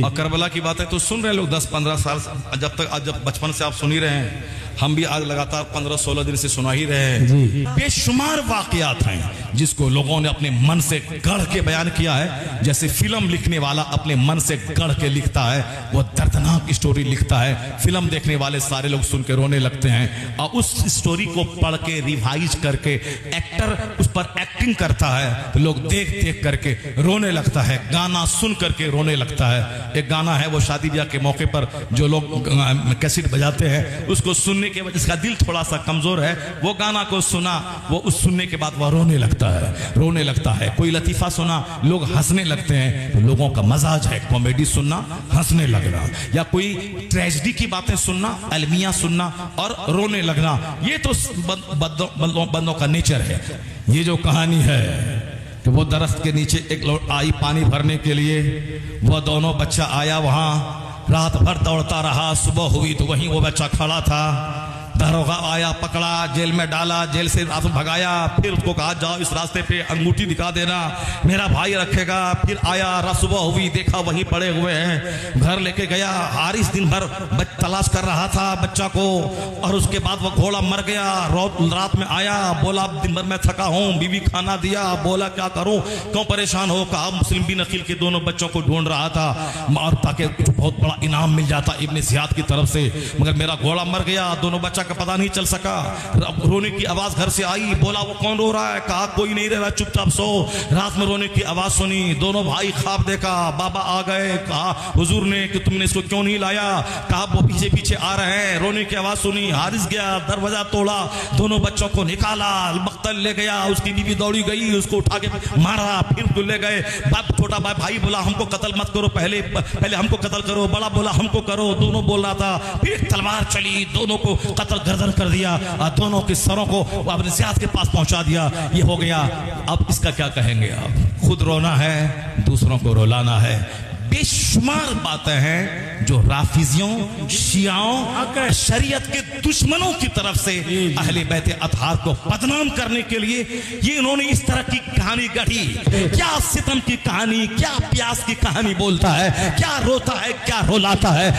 اور کربلا کی باتیں تو سن رہے ہیں لوگ 10-15 سال، جب بچپن سے آپ سن ہی رہے ہیں، ہم بھی آج لگاتار 15-16 دن سے سنا ہی رہے ہیں۔ بے شمار واقعات ہیں جس کو لوگوں نے اپنے من سے گڑھ کے بیان کیا ہے، جیسے فلم لکھنے والا اپنے من سے گڑھ کے لکھتا ہے، وہ دردناک اسٹوری لکھتا ہے، فلم دیکھنے والے سارے لوگ سن کے رونے لگتے ہیں، اور اس اسٹوری کو پڑھ کے ریوائز کر کے ایکٹر اس پر ایکٹنگ کرتا ہے تو لوگ دیکھ دیکھ کر کے رونے لگتا ہے، گانا سن کر کے رونے لگتا ہے۔ ایک گانا ہے وہ شادی بیاہ کے موقع پر جو لوگ کیسٹ بجاتے ہیں، اس کو سننے کے بعد جس کا دل تھوڑا سا کمزور ہے، وہ گانا کو سنا، وہ اس سننے کے بعد وہ رونے لگتا ہے۔ کوئی لطیفہ سنا، لوگ ہنسنے لگتے ہیں، تو لوگوں کا مزاج ہے کامیڈی سننا، ہنسنے لگنا، یا کوئی ٹریجڈی کی باتیں سننا، المیہ سننا اور رونے لگنا، یہ تو بندوں کا نیچر ہے۔ یہ جو کہانی ہے کہ وہ درخت کے نیچے ایک لوٹ آئی پانی بھرنے کے لیے، وہ دونوں بچہ آیا وہاں، رات بھر دوڑتا رہا، صبح ہوئی تو وہیں وہ بچہ کھڑا تھا، داروغہ آیا، پکڑا، جیل میں ڈالا، جیل سے رات بھگایا، پھر اس کو کہا جاؤ اس راستے پہ انگوٹھی دکھا دینا، میرا بھائی رکھے گا۔ پھر آیا، رات صبح ہوئی، دیکھا وہیں پڑے ہوئے ہیں، گھر لے کے گیا۔ حارث دن بھر تلاش کر رہا تھا بچہ کو، اور اس کے بعد وہ گھوڑا مر گیا۔ رات میں آیا، بولا دن بھر میں تھکا ہوں، بیوی کھانا دیا، بولا کیا کروں، کیوں پریشان ہو؟ کہا مسلم بن عقیل کے دونوں بچوں کو ڈھونڈ رہا تھا، اور تاکہ بہت بڑا انعام مل جاتا ابن زیاد کی طرف سے، مگر میرا گھوڑا مر گیا، دونوں بچہ کا پتہ نہیں چل سکا۔ رونے کی آواز گھر سے آئی، بولا وہ کون رو رہا ہے؟ کہا کوئی نہیں رہ رہا، چپ چاپ سو۔ رات میں رونے کی آواز سنی، دونوں بھائی خواب دیکھا، بابا آ گئے، کہا حضور نے کہ تم نے اس کو کیوں نہیں لایا؟ کہا وہ پیچھے پیچھے آ رہے ہیں۔ رونے کی آواز سنی، حارث گیا، دروازہ توڑا، دونوں بچوں کو نکالا، مقتل لے گیا، اس کی بیوی دوڑی گئی، اس کو اٹھا کے مارا، پھر تو لے گئے۔ باپ چھوٹا بھائی بولا ہم کو قتل مت کرو، پہلے ہم کو قتل کرو، بڑا بولا ہم کو کرو، دونوں بول رہا تھا۔ پھر تلوار چلی، دونوں کو قتل گردن کر دیا، دونوں کے سروں کو ابن زیاد کے پاس پہنچا دیا۔ یہ ہو گیا۔ اب اس کا کیا کہیں گے آپ؟ خود رونا ہے، دوسروں کو رلانا ہے۔ بے شمار باتیں ہیں جو رافضیوں، شیعوں، شریعت کے دشمنوں کی طرف سے اہل بیت اطہار کو بدنام کرنے کے لیے یہ انہوں نے اس طرح کی کہانی گڑھی۔ کیا ستم کی کہانی، کیا پیاس کی کہانی بولتا ہے، کیا روتا ہے، کیا رلاتا ہے۔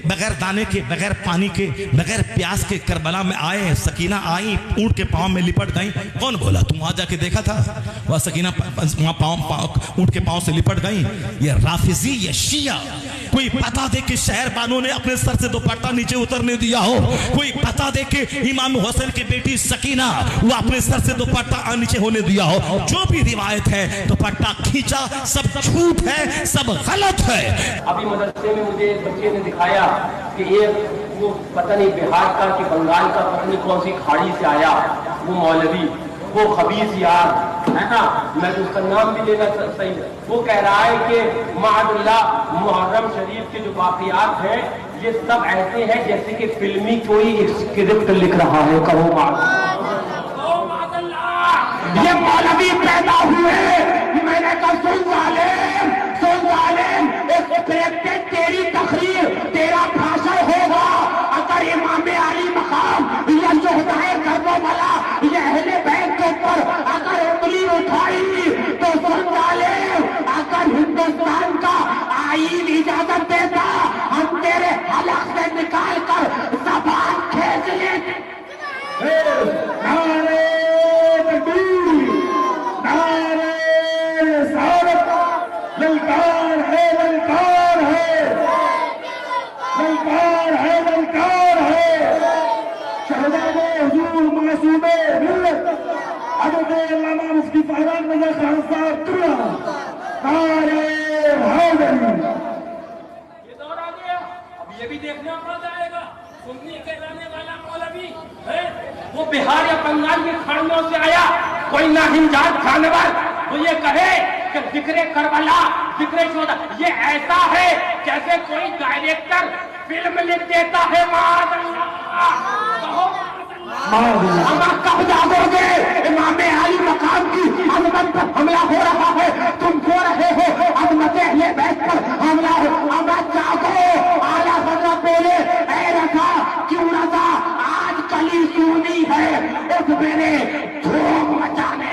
بغیر دانے کے، بغیر پانی کے، بغیر پیاس کے کربلا میں آئے، سکینہ آئی، اونٹ کے پاؤں میں لپٹ گئیں۔ کون بولا؟ تم وہاں جا کے دیکھا تھا؟ وہ سکینہ وہاں اونٹ کے پاؤں سے لپٹ گئیں۔ یہ رافضی، یہ شیعہ، کوئی پتا دے کہ شہر بانو نے اپنے سر سے دوپٹہ نیچے اترنے دیا ہو، کوئی پتا دے کہ امام حسین کی بیٹی سکینہ وہ اپنے سر سے دوپٹہ نیچے ہونے دیا ہو۔ جو بھی روایت ہے دوپٹہ کھینچا، سب جھوٹ ہے، سب غلط ہے۔ ابھی مدرسے میں مجھے بچے نے دکھایا کہ یہ وہ پتہ نہیں بہار کا کہ بنگال کا پتہ نہیں کون سی کھاڑی سے آیا وہ مولوی، وہ خبیث یار ہے نا، میں تو اس کا نام بھی لینا صحیح ہے۔ وہ کہہ رہا ہے کہ معاذ اللہ محرم شریف کے جو واقعات ہیں یہ سب ایسے ہیں جیسے کہ فلمی کوئی اسکرپٹ لکھ رہا ہے۔ کہو معاذ اللہ، یہ مولوی پیدا ہوئے، میں نے کہا سن ظالم، اسکرپٹڈ تیری تقریر، تیرا بھاشن ہوگا۔ اگر امام علی مقام یا شہدائے کربلا یا اہل بیت کے اوپر اگر انگلی اٹھائی تو سن ظالم، اگر ہندوستان کا آئین اجازت دیتا ہم تیرے حلق سے نکال کر زبان کھینچ لیتے۔ نعرہ تکبیر، نعرہ رسالت، للکار ہے، للکار ہے، للکار ہے، للکار ہے۔ شہزادے حضور معصوم ملت حضرت علامہ مفتی فرحان رضا خان صاحب ترا، نعرہ حیدری۔ یہ دور آ گیا، اب یہ بھی دیکھنا پڑ جائے گا سنی کے رہنے والا مولوی ہے وہ بہار یا بنگال کی کھاڑیوں سے آیا، کوئی ناہنجات جانور وہ یہ کہے کہ ذکر کربلا، ذکر شہداء یہ ایسا ہے جیسے کوئی ڈائریکٹر فلم لکھ دیتا ہے۔ معاذ اللہ، ہم کب جاگو گے؟ امام علی مقام کی عظمت پر حملہ ہو رہا ہے، تم سو رہے ہو، عظمت اہل بیت پر حملہ ہو۔ اب جاگو، اعلیٰ حضرت بولے اے رضا، کیوں رضا آج کلی سونی ہے اس میرے دھوم مچانے۔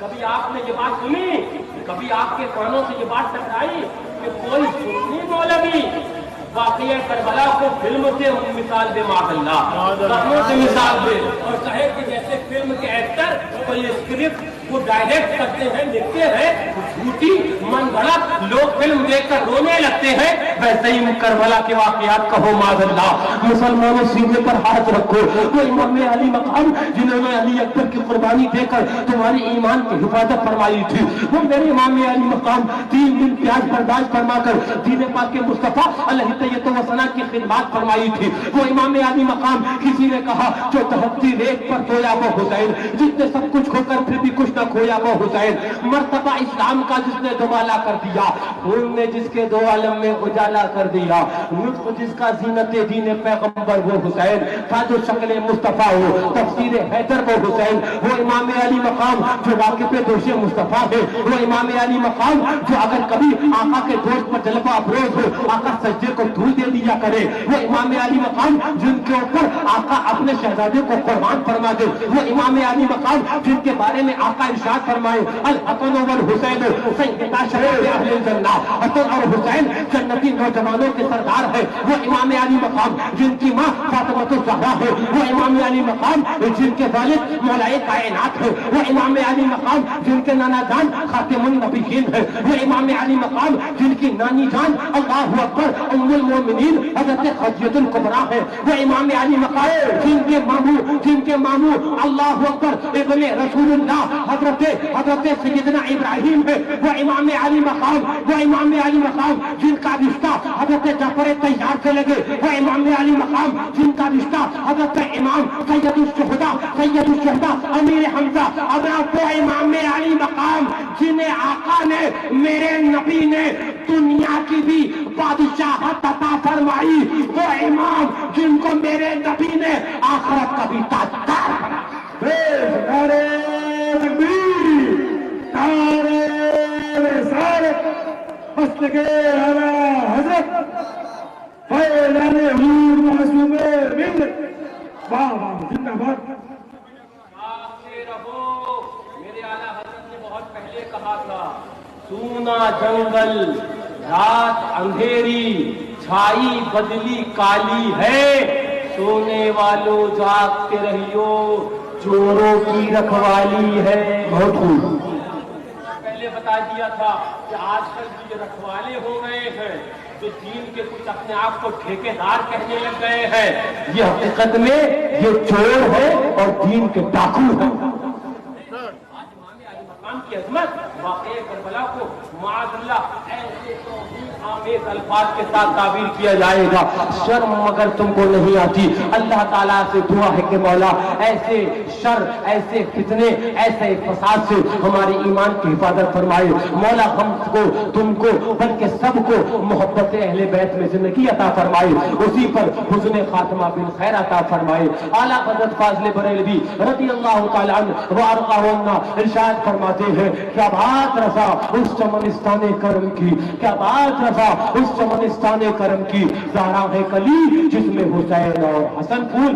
کبھی آپ نے یہ بات سنی، کبھی آپ کے کانوں سے یہ بات ٹکرائی کہ کوئی سنی مولوی واقعہ کربلا کو فلم سے مثال دے، معاذ اللہ فلموں سے مثال دے، اور کہے کہ جیسے فلم کے ایکٹر کوئی اسکرپٹ وہ ڈائریکٹ کرتے ہیں، لکھتے ہیں، جھوٹی من گھڑت لوگ فلم دیکھ کر رونے لگتے ہیں، ویسے ہی کربلا کے واقعات کہو معاذ اللہ۔ مسلمانوں سینے پر ہاتھ رکھو، وہ امام علی مقام جنہوں نے علی اکبر کی قربانی دے کر تمہاری ایمان کی حفاظت فرمائی تھی، وہ میرے امام علی مقام 3 دن پیاس برداشت فرما کر دین پاک کے مصطفیٰ علیہ طیبۃ و ثنا کی خدمات فرمائی تھی، وہ امام علی مقام کسی نے کہا جو تہتی ریت پر سویا وہ حسین، جس نے سب کچھ کھو کر پھر بھی کچھ نہ کھویا وہ حسین، مرتبہ اسلام کا جس نے دوبالا کر دیا، خون نے جس کے 2 عالم میں اجالا کر دیا، لطف جس کا زینت دین پیغمبر وہ حسین تھا، جو شکل مصطفیٰ ہو تفسیر حیدر وہ حسین، وہ امام علی مقام جو واقف دوش مصطفیٰ ہے، وہ امام علی مقام جو اگر کبھی آقا کے دوست پر جلوہ افروز ہو آقا سجدے کو دھول دے دیا کرے، وہ امام علی مقام جن کے اوپر آقا اپنے شہزادے کو قربان فرما دے، وہ امام علی مقام جن کے بارے میں آقا ارشاد فرمائے الحسن والحسین سیدا شباب اہل الجنہ، حسن اور حسین جنتی نوجوانوں کے سردار ہے، وہ امام علی مقام جن کی ماں فاطمہ الزہرا ہے، وہ امام علی مقام جن کے والد مولائے کائنات ہے، وہ امام علی مقام جن کے نانا جان خاتم النبیین ہے، وہ امام علی مقام جن کی نانی جان اللہ اکبر ام المومنین حضرت خدیجہ الکبریٰ ہے، وہ امام علی مقام جن کے ماموں اللہ اکبر ابن رسول اللہ حضرت سیدنا ابراہیم ہے، وہ امام علی مقام جن کا رشتہ حضرت جعفر طیار سے لگے، وہ امام علی مقام جن کا رشتہ حضرت امام سید الشہداء امیر حمزہ حضرت وہ امام علی مقام جنہیں آقا نے میرے نبی نے دنیا کی بھی بادشاہت عطا فرمائی، وہ امام جن کو میرے نبی نے آخرت کا بھی تاجدار بنا۔ نعرہ تکبیر، نعرہ رسالت، مسلک اعلیٰ حضرت فیضان حضور معصوم ملت، واہ واہ زندہ باد۔ رہو، میرے اعلیٰ حضرت نے بہت پہلے کہا تھا سونا جنگل رات اندھیری چھائی بدلی کالی ہے، سونے والوں جاگتے رہیو چوروں کی رکھوالی ہے۔ بہت خوب۔ پہلے بتا دیا تھا کہ آج کل جو رکھوالے ہو گئے ہیں، جو دین کے کچھ اپنے آپ کو ٹھیکیدار کہنے لگ گئے ہیں، یہ حقیقت میں یہ چور ہے اور دین کے ڈاکو ہیں۔ آج امام علی مقام کی عظمت واقعہ کربلا کو معاذ اللہ ایسے توہین آمیز الفاظ کے ساتھ تعبیر کیا جائے گا، شرم مگر تم کو نہیں آتی۔ اللہ تعالیٰ سے دعا ہے کہ مولا ایسے شر، ایسے فتنے، ایسے فساد سے ہمارے ایمان کی حفاظت فرمائے۔ مولا ہم کو، تم کو، بلکہ سب کو محبت اہل بیت میں زندگی عطا فرمائے، اسی پر حسن خاتمہ بالخیر عطا فرمائے۔ اعلیٰ حضرت فاضل بریلوی رضی اللہ تعالیٰ عنہ وارضاہ عنہ ارشاد فرماتے ہیں کیا بات رضا اس چمنستان کرم کی، کیا بات رضا اس چمنستان کرم کی، زہرا ہے کلی جس میں حسین اور حسن پھول